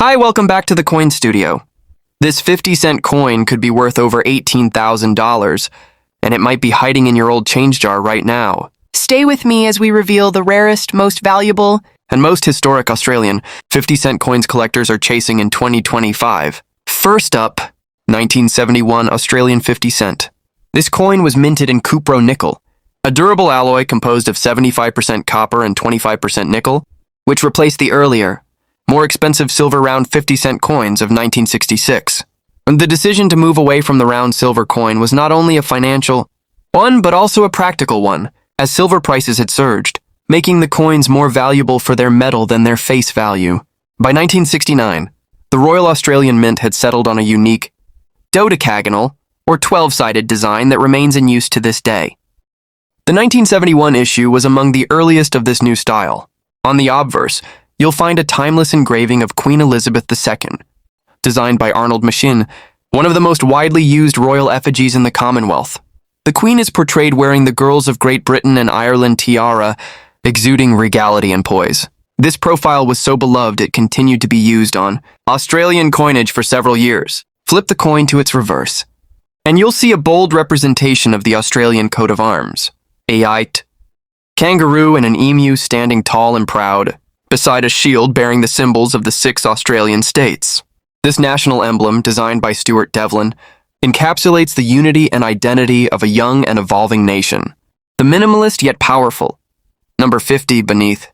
Hi, welcome back to the Coin Studio. This 50-cent coin could be worth over $18,000, and it might be hiding in your old change jar right now. Stay with me as we reveal the rarest, most valuable, and most historic Australian 50-cent coins collectors are chasing in 2025. First up, 1971 Australian 50 cent. This coin was minted in cupro nickel, a durable alloy composed of 75% copper and 25% nickel, which replaced the earlier, more expensive silver round 50-cent coins of 1966. The decision to move away from the round silver coin was not only a financial one, but also a practical one, as silver prices had surged, making the coins more valuable for their metal than their face value. By 1969, the Royal Australian Mint had settled on a unique dodecagonal, or 12-sided design that remains in use to this day. The 1971 issue was among the earliest of this new style. On the obverse, you'll find a timeless engraving of Queen Elizabeth II, designed by Arnold Machin, one of the most widely used royal effigies in the Commonwealth. The Queen is portrayed wearing the Girls of Great Britain and Ireland tiara, exuding regality and poise. This profile was so beloved it continued to be used on Australian coinage for several years. Flip the coin to its reverse, and you'll see a bold representation of the Australian coat of arms. A ite, kangaroo and an emu standing tall and proud, beside a shield bearing the symbols of the 6 Australian states. This national emblem, designed by Stuart Devlin, encapsulates the unity and identity of a young and evolving nation. The minimalist yet powerful, number 50 beneath.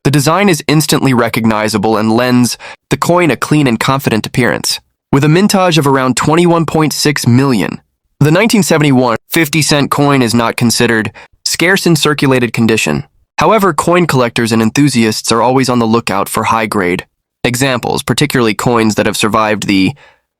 The design is instantly recognizable and lends the coin a clean and confident appearance. With a mintage of around 21.6 million, the 1971 50-cent coin is not considered scarce in circulated condition. However, coin collectors and enthusiasts are always on the lookout for high-grade examples, particularly coins that have survived the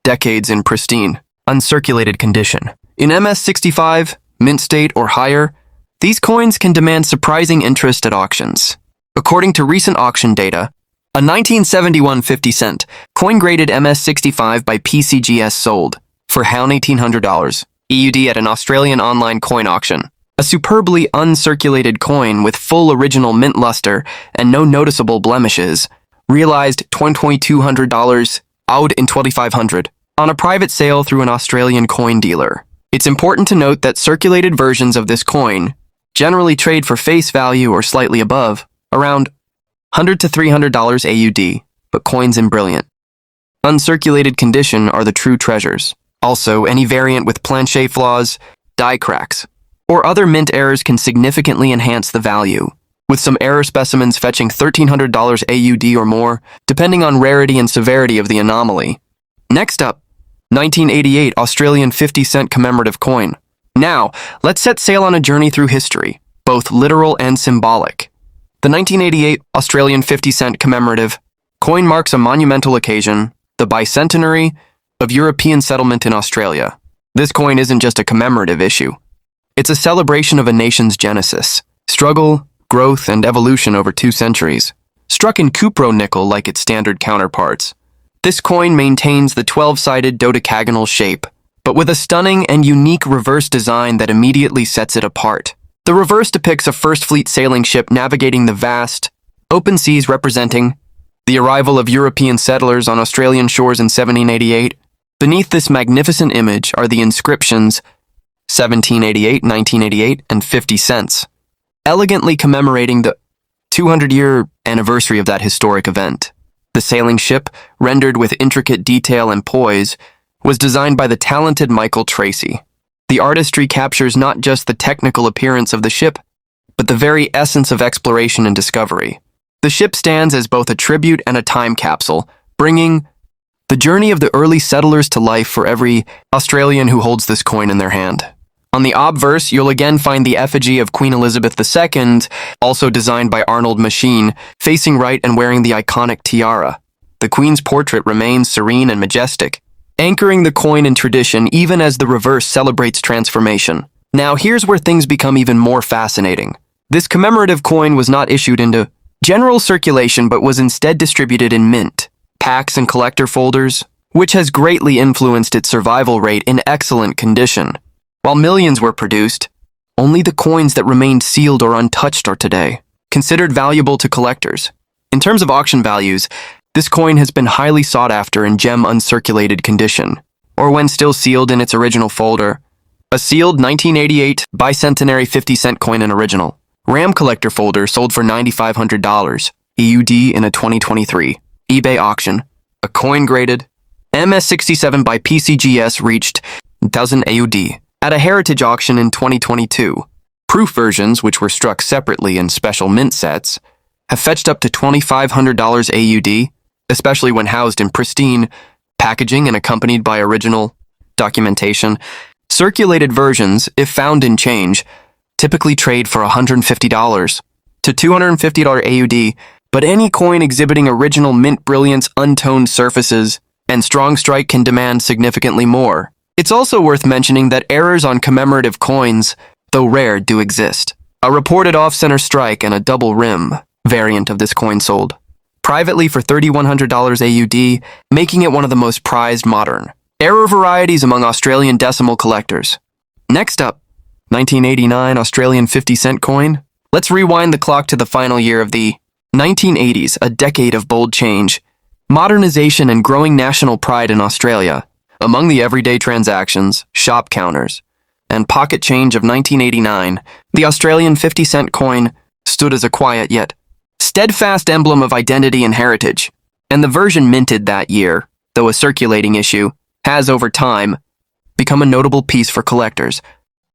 decades in pristine, uncirculated condition. In MS65, mint state, or higher, these coins can demand surprising interest at auctions. According to recent auction data, a 1971 50-cent coin graded MS65 by PCGS sold for $1,800 EUD at an Australian online coin auction. A superbly uncirculated coin with full original mint luster and no noticeable blemishes realized $2,200 out in $2,500 on a private sale through an Australian coin dealer. It's important to note that circulated versions of this coin generally trade for face value or slightly above, around $100 to $300 AUD, but coins in brilliant, uncirculated condition are the true treasures. Also, any variant with planchet flaws, die cracks, or other mint errors can significantly enhance the value, with some error specimens fetching $1,300 AUD or more, depending on rarity and severity of the anomaly. Next up, 1988 Australian 50-cent commemorative coin. Now, let's set sail on a journey through history, both literal and symbolic. The 1988 Australian 50-cent commemorative coin marks a monumental occasion, the Bicentenary of European settlement in Australia. This coin isn't just a commemorative issue. It's a celebration of a nation's genesis, struggle, growth, and evolution over 2 centuries. Struck in cupro nickel like its standard counterparts, this coin maintains the 12-sided dodecagonal shape, but with a stunning and unique reverse design that immediately sets it apart. The reverse depicts a First Fleet sailing ship navigating the vast, open seas, representing the arrival of European settlers on Australian shores in 1788. Beneath this magnificent image are the inscriptions 1788, 1988, and 50 cents, elegantly commemorating the 200-year anniversary of that historic event. The sailing ship, rendered with intricate detail and poise, was designed by the talented Michael Tracy. The artistry captures not just the technical appearance of the ship, but the very essence of exploration and discovery. The ship stands as both a tribute and a time capsule, bringing the journey of the early settlers to life for every Australian who holds this coin in their hand. On the obverse, you'll again find the effigy of Queen Elizabeth II, also designed by Arnold Machin, facing right and wearing the iconic tiara. The Queen's portrait remains serene and majestic, anchoring the coin in tradition even as the reverse celebrates transformation. Now here's where things become even more fascinating. This commemorative coin was not issued into general circulation but was instead distributed in mint, packs, and collector folders, which has greatly influenced its survival rate in excellent condition. While millions were produced, only the coins that remained sealed or untouched are today considered valuable to collectors. In terms of auction values, This coin has been highly sought after in gem uncirculated condition, or when still sealed in its original folder. A sealed 1988 Bicentenary 50-cent coin in original. RAM collector folder sold for $9,500, EUD in a 2023 eBay auction. A coin graded MS67 by PCGS reached 1,000 AUD at a heritage auction in 2022. Proof versions, which were struck separately in special mint sets, have fetched up to $2,500 AUD, especially when housed in pristine packaging and accompanied by original documentation. Circulated versions, if found in change, typically trade for $150 to $250 AUD, but any coin exhibiting original mint brilliance, untoned surfaces, and strong strike can demand significantly more. It's also worth mentioning that errors on commemorative coins, though rare, do exist. A reported off-center strike and a double rim variant of this coin sold privately for $3,100 AUD, making it one of the most prized modern error varieties among Australian decimal collectors. Next up, 1989 Australian 50-cent coin. Let's rewind the clock to the final year of the 1980s, a decade of bold change, modernization, and growing national pride in Australia. Among the everyday transactions, shop counters, and pocket change of 1989, the Australian 50-cent coin stood as a quiet yet steadfast emblem of identity and heritage, and the version minted that year, though a circulating issue, has over time become a notable piece for collectors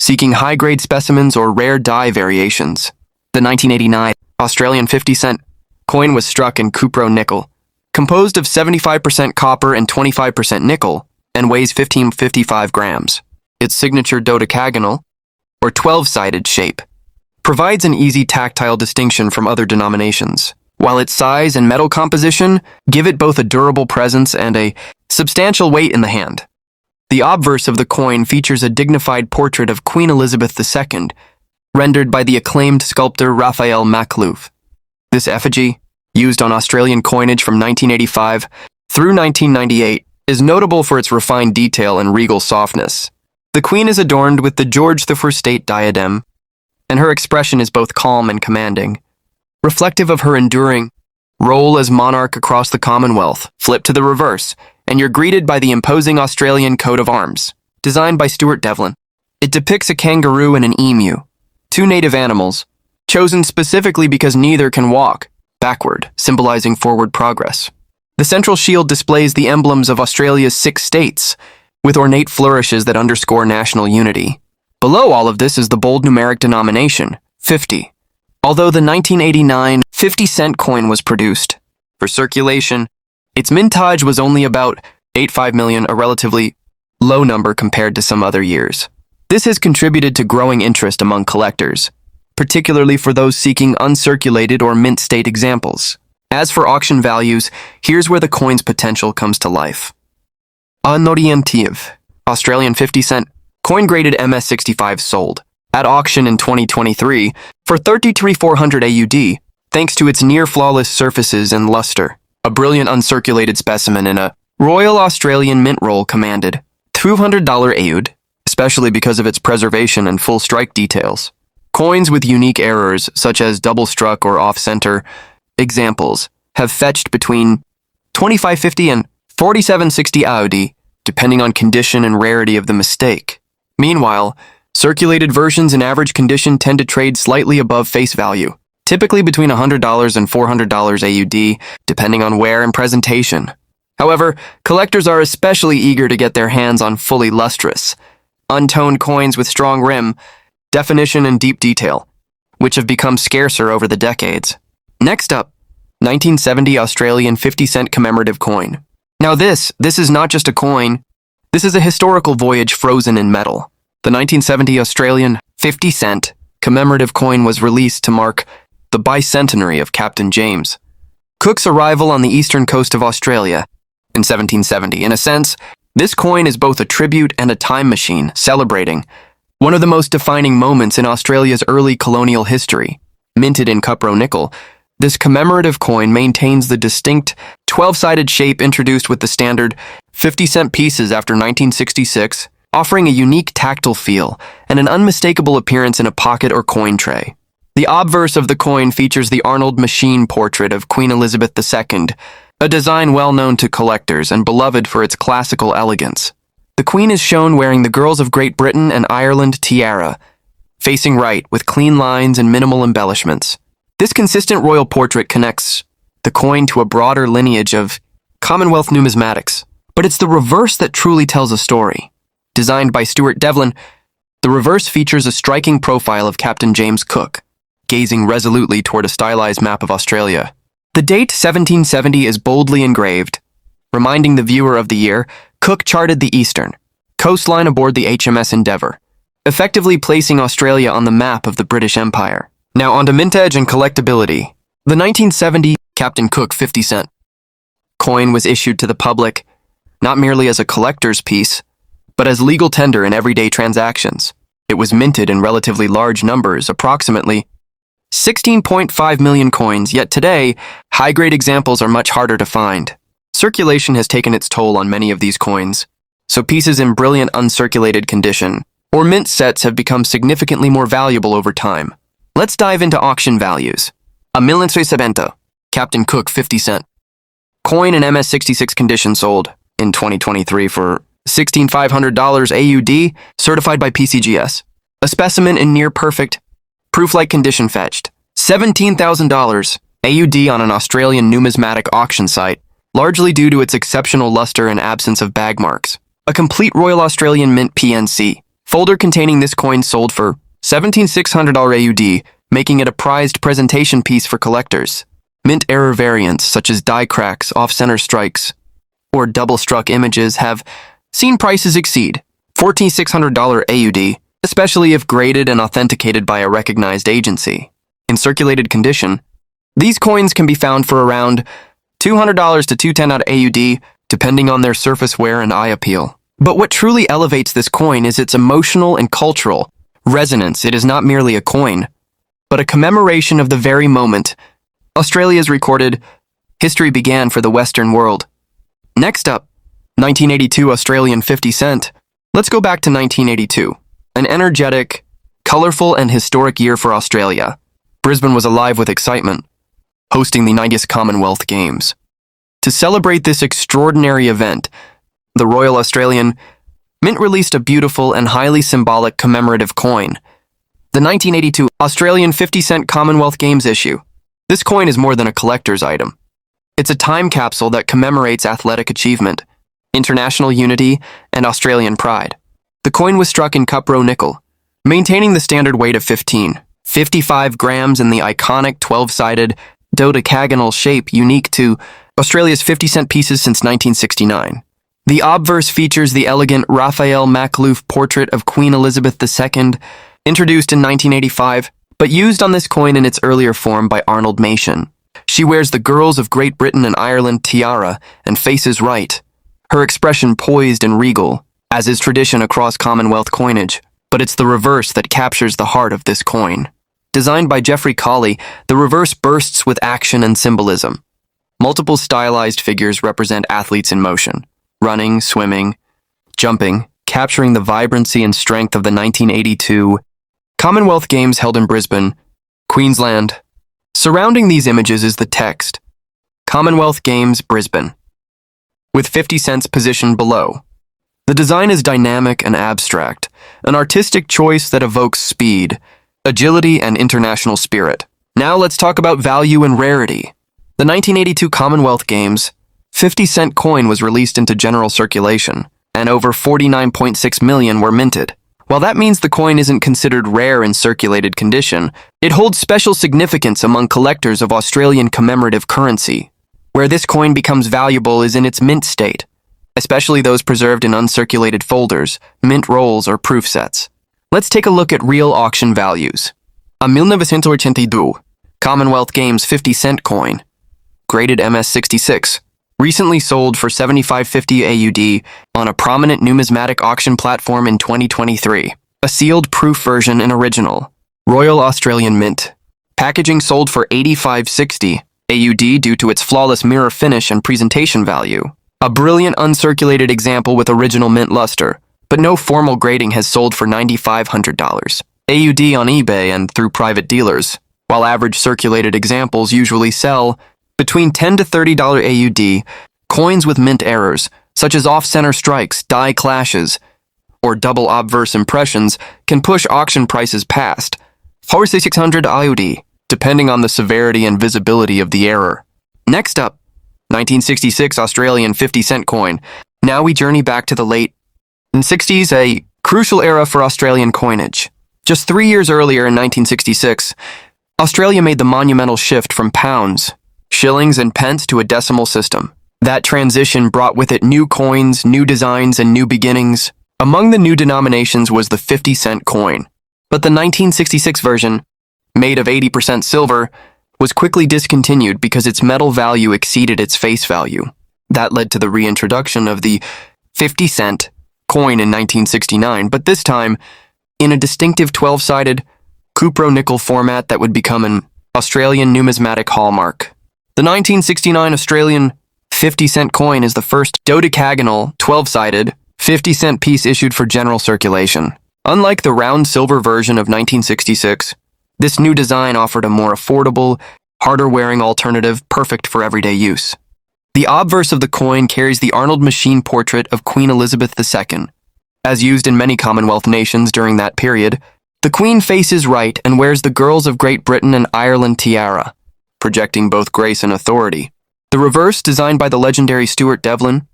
seeking high-grade specimens or rare die variations. The 1989 Australian 50-cent coin was struck in cupro nickel, composed of 75% copper and 25% nickel, and weighs 1555 grams. Its signature dodecagonal, or 12-sided shape, provides an easy tactile distinction from other denominations, while its size and metal composition give it both a durable presence and a substantial weight in the hand. The obverse of the coin features a dignified portrait of Queen Elizabeth II, rendered by the acclaimed sculptor Raphael Macluf. This effigy, used on Australian coinage from 1985 through 1998, is notable for its refined detail and regal softness. The Queen is adorned with the George I state diadem, and her expression is both calm and commanding, reflective of her enduring role as monarch across the Commonwealth. Flip to the reverse, and you're greeted by the imposing Australian coat of arms, designed by Stuart Devlin. It depicts a kangaroo and an emu, two native animals, chosen specifically because neither can walk backward, symbolizing forward progress. The central shield displays the emblems of Australia's 6 states, with ornate flourishes that underscore national unity. Below all of this is the bold numeric denomination, 50. Although the 1989 50-cent coin was produced for circulation, its mintage was only about 85 million, a relatively low number compared to some other years. This has contributed to growing interest among collectors, particularly for those seeking uncirculated or mint state examples. As for auction values, here's where the coin's potential comes to life. Unorientative, Australian 50-cent coin graded MS65 sold at auction in 2023 for 33,400 AUD, thanks to its near-flawless surfaces and luster. A brilliant uncirculated specimen in a Royal Australian mint roll commanded $200 AUD, especially because of its preservation and full strike details. Coins with unique errors, such as double struck or off-center examples, have fetched between $25.50 and $47.60 AUD, depending on condition and rarity of the mistake. Meanwhile, circulated versions in average condition tend to trade slightly above face value, typically between $100 and $400 AUD, depending on wear and presentation. However, collectors are especially eager to get their hands on fully lustrous, untoned coins with strong rim, definition, and deep detail, which have become scarcer over the decades. Next up, 1970 Australian 50-cent commemorative coin. Now this is not just a coin, this is a historical voyage frozen in metal. The 1970 Australian 50-cent commemorative coin was released to mark the Bicentenary of Captain James Cook's arrival on the eastern coast of Australia in 1770. In a sense, this coin is both a tribute and a time machine, celebrating one of the most defining moments in Australia's early colonial history. Minted in cupro nickel, this commemorative coin maintains the distinct 12-sided shape introduced with the standard 50-cent pieces after 1966, offering a unique tactile feel and an unmistakable appearance in a pocket or coin tray. The obverse of the coin features the Arnold machine portrait of Queen Elizabeth II, a design well known to collectors and beloved for its classical elegance. The Queen is shown wearing the Girls of Great Britain and Ireland tiara, facing right with clean lines and minimal embellishments. This consistent royal portrait connects the coin to a broader lineage of Commonwealth numismatics, but it's the reverse that truly tells a story. Designed by Stuart Devlin, the reverse features a striking profile of Captain James Cook, gazing resolutely toward a stylized map of Australia. The date 1770 is boldly engraved, reminding the viewer of the year Cook charted the eastern coastline aboard the HMS Endeavour, effectively placing Australia on the map of the British Empire. Now onto mintage and collectability. The 1970 Captain Cook 50-cent coin was issued to the public not merely as a collector's piece, but as legal tender in everyday transactions. It was minted in relatively large numbers, approximately 16.5 million coins, yet today, high-grade examples are much harder to find. Circulation has taken its toll on many of these coins, so pieces in brilliant uncirculated condition or mint sets have become significantly more valuable over time. Let's dive into auction values. A 1970 Captain Cook 50-cent coin in MS66 condition sold in 2023 for $16,500 AUD, certified by PCGS. A specimen in near-perfect, proof-like condition fetched $17,000 AUD on an Australian numismatic auction site, largely due to its exceptional luster and absence of bag marks. A complete Royal Australian Mint PNC folder containing this coin sold for $17,600 AUD, making it a prized presentation piece for collectors. Mint error variants such as die cracks, off-center strikes, or double-struck images have seen prices exceed $14,600 AUD, especially if graded and authenticated by a recognized agency. In circulated condition, these coins can be found for around $200 to $210 AUD, depending on their surface wear and eye appeal. But what truly elevates this coin is its emotional and cultural resonance. It is not merely a coin, but a commemoration of the very moment Australia's recorded history began for the Western world. Next up, 1982 Australian 50-cent. Let's go back to 1982, an energetic, colorful, and historic year for Australia. Brisbane was alive with excitement, hosting the 90th Commonwealth Games. To celebrate this extraordinary event, the Royal Australian Mint released a beautiful and highly symbolic commemorative coin, the 1982 Australian 50-cent Commonwealth Games issue. This coin is more than a collector's item. It's a time capsule that commemorates athletic achievement, international unity, and Australian pride. The coin was struck in cupro nickel, maintaining the standard weight of 55 grams in the iconic 12-sided dodecagonal shape unique to Australia's 50-cent pieces since 1969. The obverse features the elegant Raphael Makhlouf portrait of Queen Elizabeth II, introduced in 1985, but used on this coin in its earlier form by Arnold Machen. She wears the Girls of Great Britain and Ireland tiara and faces right, her expression poised and regal, as is tradition across Commonwealth coinage, but it's the reverse that captures the heart of this coin. Designed by Geoffrey Colley, the reverse bursts with action and symbolism. Multiple stylized figures represent athletes in motion, running, swimming, jumping, capturing the vibrancy and strength of the 1982 Commonwealth Games held in Brisbane, Queensland. Surrounding these images is the text, Commonwealth Games, Brisbane, with 50 cents positioned below. The design is dynamic and abstract, an artistic choice that evokes speed, agility, and international spirit. Now let's talk about value and rarity. The 1982 Commonwealth Games 50-cent coin was released into general circulation, and over 49.6 million were minted. While that means the coin isn't considered rare in circulated condition, it holds special significance among collectors of Australian commemorative currency. Where this coin becomes valuable is in its mint state, especially those preserved in uncirculated folders, mint rolls, or proof sets. Let's take a look at real auction values. A 1982 Commonwealth Games 50-cent coin, graded MS66, recently sold for $75.50 AUD on a prominent numismatic auction platform in 2023. A sealed proof version in original, Royal Australian Mint. Packaging sold for $85.60 AUD due to its flawless mirror finish and presentation value. A brilliant uncirculated example with original mint luster, but no formal grading has sold for $9,500 AUD on eBay and through private dealers, while average circulated examples usually sell Between $10 to $30 AUD, coins with mint errors, such as off-center strikes, die clashes, or double obverse impressions, can push auction prices past 4,600 AUD, depending on the severity and visibility of the error. Next up, 1966 Australian 50-cent coin. Now we journey back to the late 60s, a crucial era for Australian coinage. Just 3 years earlier in 1966, Australia made the monumental shift from pounds, shillings, and pence to a decimal system. That transition brought with it new coins, new designs, and new beginnings. Among the new denominations was the 50-cent coin. But the 1966 version, made of 80% silver, was quickly discontinued because its metal value exceeded its face value. That led to the reintroduction of the 50-cent coin in 1969, but this time in a distinctive 12-sided cupro-nickel format that would become an Australian numismatic hallmark. The 1969 Australian 50-cent coin is the first dodecagonal, 12-sided, 50-cent piece issued for general circulation. Unlike the round silver version of 1966, this new design offered a more affordable, harder-wearing alternative perfect for everyday use. The obverse of the coin carries the Arnold machine portrait of Queen Elizabeth II. As used in many Commonwealth nations during that period, the Queen faces right and wears the Girls of Great Britain and Ireland tiara, projecting both grace and authority. The reverse, designed by the legendary Stuart Devlin,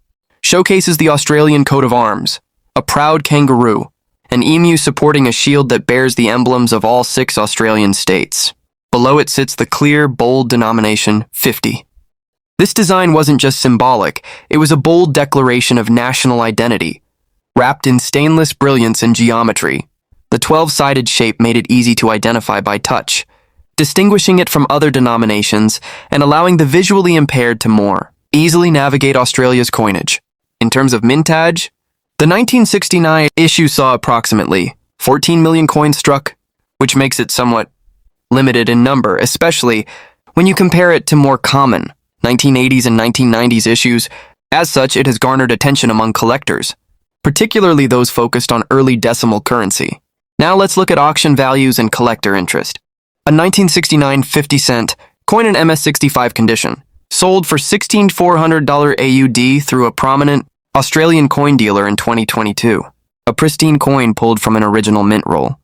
showcases the Australian coat of arms, a proud kangaroo, an emu supporting a shield that bears the emblems of all 6 Australian states. Below it sits the clear, bold denomination 50. This design wasn't just symbolic, it was a bold declaration of national identity. Wrapped in stainless brilliance and geometry, the 12-sided shape made it easy to identify by touch, distinguishing it from other denominations and allowing the visually impaired to more easily navigate Australia's coinage. In terms of mintage, the 1969 issue saw approximately 14 million coins struck, which makes it somewhat limited in number, especially when you compare it to more common 1980s and 1990s issues. As such, it has garnered attention among collectors, particularly those focused on early decimal currency. Now let's look at auction values and collector interest. A 1969 50-cent coin in MS65 condition, sold for $16,400 AUD through a prominent Australian coin dealer in 2022. A pristine coin pulled from an original mint roll.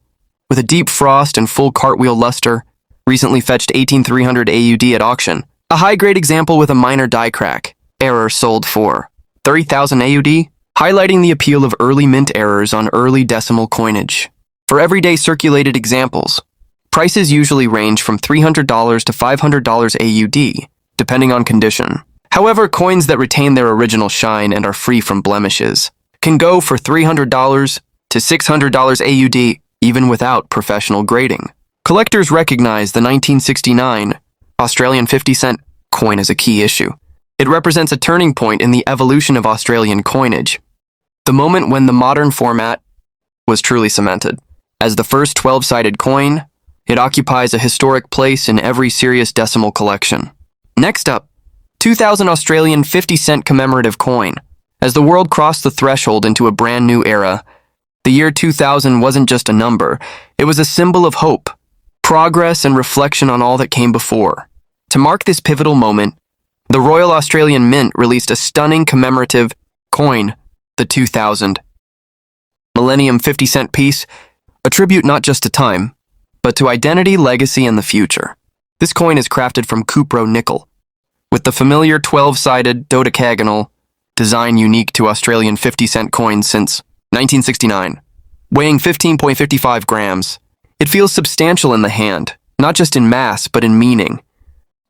With a deep frost and full cartwheel luster, recently fetched $18,300 AUD at auction. A high-grade example with a minor die crack. Error sold for $30,000 AUD, highlighting the appeal of early mint errors on early decimal coinage. For everyday circulated examples, prices usually range from $300 to $500 AUD, depending on condition. However, coins that retain their original shine and are free from blemishes can go for $300 to $600 AUD, even without professional grading. Collectors recognize the 1969 Australian 50-cent coin as a key issue. It represents a turning point in the evolution of Australian coinage, the moment when the modern format was truly cemented. As the first 12-sided coin, it occupies a historic place in every serious decimal collection. Next up, 2000 Australian 50-cent commemorative coin. As the world crossed the threshold into a brand new era, the year 2000 wasn't just a number, it was a symbol of hope, progress, and reflection on all that came before. To mark this pivotal moment, the Royal Australian Mint released a stunning commemorative coin, the 2000 Millennium 50-cent piece, a tribute not just to time, but to identity, legacy, and the future. This coin is crafted from cupro nickel, with the familiar 12-sided dodecagonal design unique to Australian 50-cent coins since 1969. Weighing 15.55 grams, it feels substantial in the hand, not just in mass, but in meaning.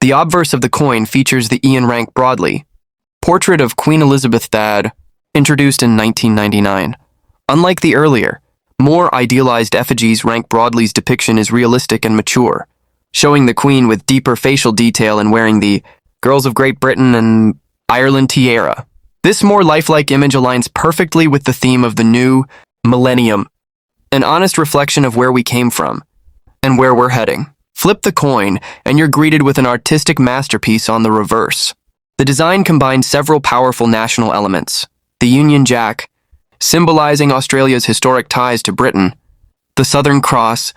The obverse of the coin features the Ian Rank Broadley portrait of Queen Elizabeth II, introduced in 1999. Unlike the earlier, more idealized effigies, Rank Broadley's depiction is realistic and mature, showing the Queen with deeper facial detail and wearing the Girls of Great Britain and Ireland tiara. This more lifelike image aligns perfectly with the theme of the new Millennium, an honest reflection of where we came from and where we're heading. Flip the coin, and you're greeted with an artistic masterpiece on the reverse. The design combines several powerful national elements: the Union Jack, symbolizing Australia's historic ties to Britain; the Southern Cross,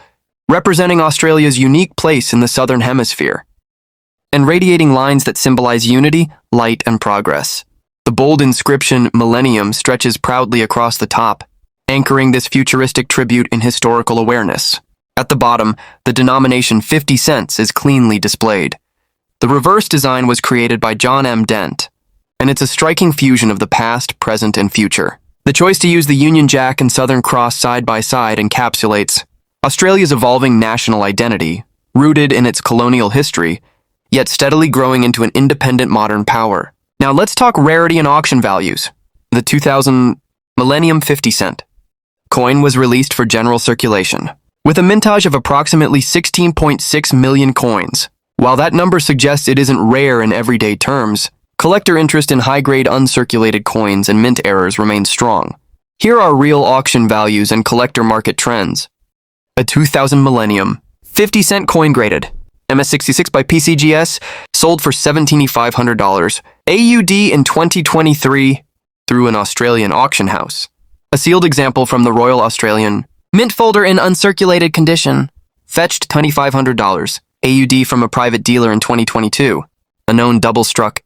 representing Australia's unique place in the Southern Hemisphere; and radiating lines that symbolize unity, light, and progress. The bold inscription Millennium stretches proudly across the top, anchoring this futuristic tribute in historical awareness. At the bottom, the denomination 50 cents is cleanly displayed. The reverse design was created by John M. Dent, and it's a striking fusion of the past, present, and future. The choice to use the Union Jack and Southern Cross side by side encapsulates Australia's evolving national identity, rooted in its colonial history, yet steadily growing into an independent modern power. Now let's talk rarity and auction values. The 2000 Millennium 50 cent coin was released for general circulation, with a mintage of approximately 16.6 million coins. While that number suggests it isn't rare in everyday terms, collector interest in high-grade uncirculated coins and mint errors remains strong. Here are real auction values and collector market trends. A 2000 Millennium 50 cent coin graded MS66 by PCGS sold for $17,500 AUD in 2023 through an Australian auction house. A sealed example from the Royal Australian Mint folder in uncirculated condition fetched $2,500 AUD from a private dealer in 2022. A known double-struck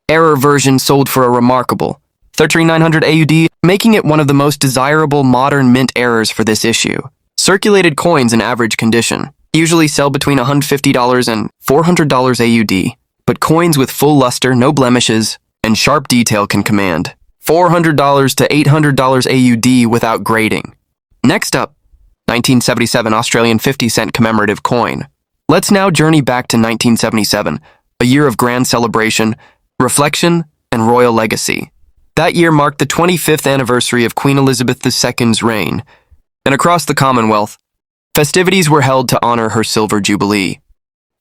error version sold for a remarkable $13,900 AUD, making it one of the most desirable modern mint errors for this issue. Circulated coins in average condition usually sell between $150 and $400 AUD, but coins with full luster, no blemishes, and sharp detail can command $400 to $800 AUD without grading. Next up, 1977 Australian 50 cent commemorative coin. Let's now journey back to 1977, a year of grand celebration, reflection, and royal legacy. That year marked the 25th anniversary of Queen Elizabeth II's reign, and across the Commonwealth, festivities were held to honor her Silver Jubilee.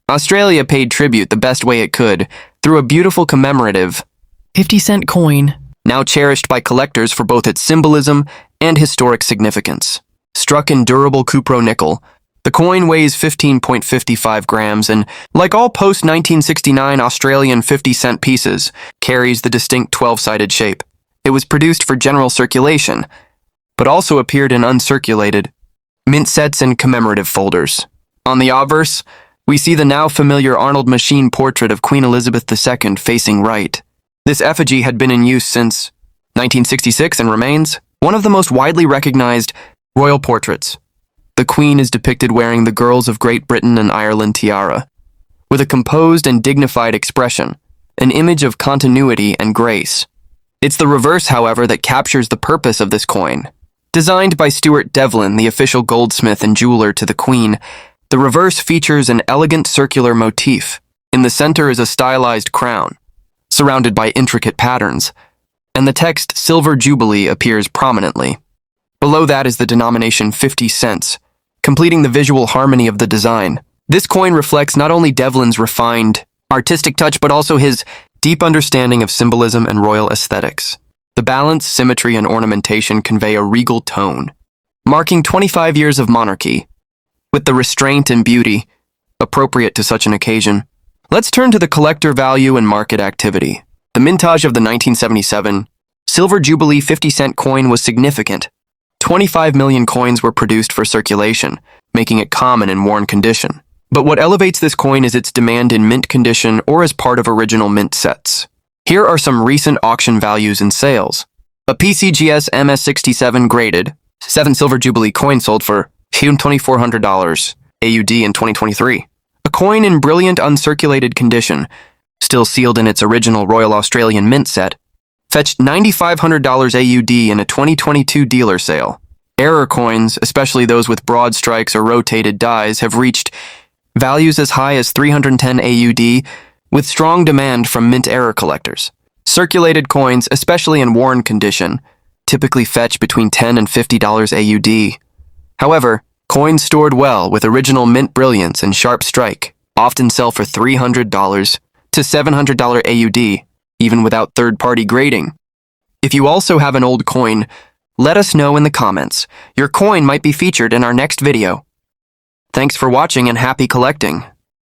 Australia paid tribute the best way it could through a beautiful commemorative 50 cent coin, now cherished by collectors for both its symbolism and historic significance. Struck in durable cupro nickel, the coin weighs 15.55 grams and, like all post-1969 Australian 50 cent pieces, carries the distinct 12-sided shape. It was produced for general circulation, but also appeared in uncirculated mint sets and commemorative folders. On the obverse, we see the now familiar Arnold machine portrait of Queen Elizabeth II facing right. This effigy had been in use since 1966 and remains one of the most widely recognized royal portraits. The Queen is depicted wearing the Girls of Great Britain and Ireland tiara, with a composed and dignified expression, an image of continuity and grace. It's the reverse, however, that captures the purpose of this coin. Designed by Stuart Devlin, the official goldsmith and jeweler to the Queen, the reverse features an elegant circular motif. In the center is a stylized crown, surrounded by intricate patterns, and the text Silver Jubilee appears prominently. Below that is the denomination 50 cents, completing the visual harmony of the design. This coin reflects not only Devlin's refined artistic touch, but also his deep understanding of symbolism and royal aesthetics. The balance, symmetry, and ornamentation convey a regal tone, marking 25 years of monarchy, with the restraint and beauty appropriate to such an occasion. Let's turn to the collector value and market activity. The mintage of the 1977 Silver Jubilee 50 cent coin was significant. 25 million coins were produced for circulation, making it common in worn condition. But what elevates this coin is its demand in mint condition or as part of original mint sets. Here are some recent auction values and sales. A PCGS MS67 graded 7 Silver Jubilee coin sold for $2,400 AUD in 2023. A coin in brilliant uncirculated condition, still sealed in its original Royal Australian Mint set, fetched $9,500 AUD in a 2022 dealer sale. Error coins, especially those with broad strikes or rotated dies, have reached values as high as $310 AUD, with strong demand from mint error collectors. Circulated coins, especially in worn condition, typically fetch between $10 and $50 AUD. However, coins stored well with original mint brilliance and sharp strike often sell for $300 to $700 AUD, even without third-party grading. If you also have an old coin, let us know in the comments. Your coin might be featured in our next video. Thanks for watching and happy collecting.